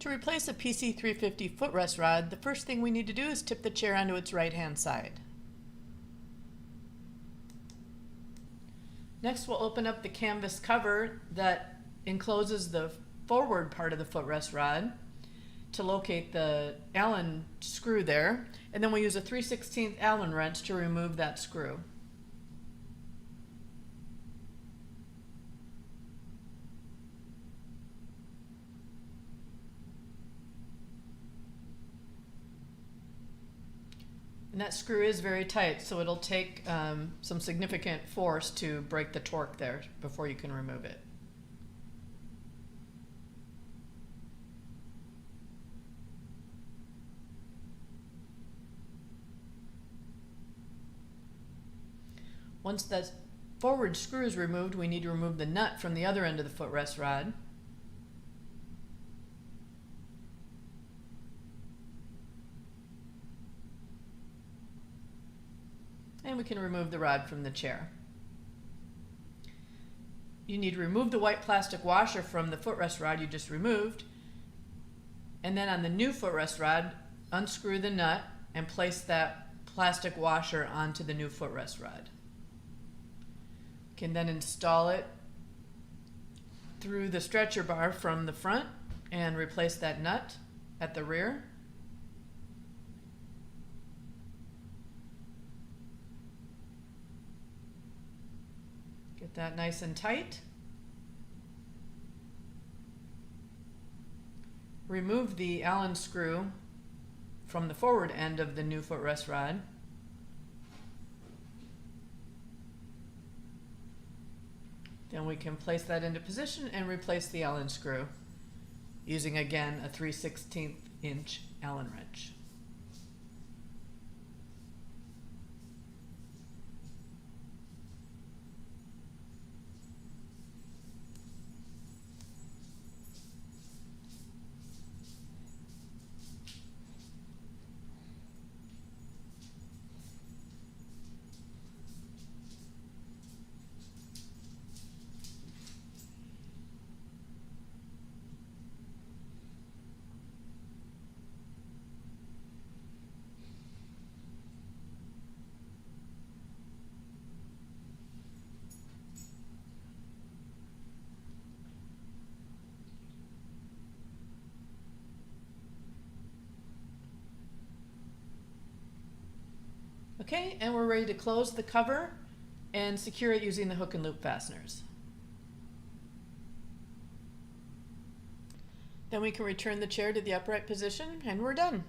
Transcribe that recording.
To replace a PC-350 footrest rod, the first thing we need to do is tip the chair onto its right-hand side. Next, we'll open up the canvas cover that encloses the forward part of the footrest rod to locate the Allen screw there, and then we'll use a 3/16 Allen wrench to remove that screw. And that screw is very tight, so it'll take some significant force to break the torque there before you can remove it. Once that forward screw is removed, we need to remove the nut from the other end of the footrest rod. And we can remove the rod from the chair. You need to remove the white plastic washer from the footrest rod you just removed, and then on the new footrest rod, unscrew the nut and place that plastic washer onto the new footrest rod. You can then install it through the stretcher bar from the front and replace that nut at the rear. Get that nice and tight. Remove the Allen screw from the forward end of the new footrest rod. Then we can place that into position and replace the Allen screw using, again, a 3/16 inch Allen wrench. Okay, and we're ready to close the cover and secure it using the hook and loop fasteners. Then we can return the chair to the upright position and we're done.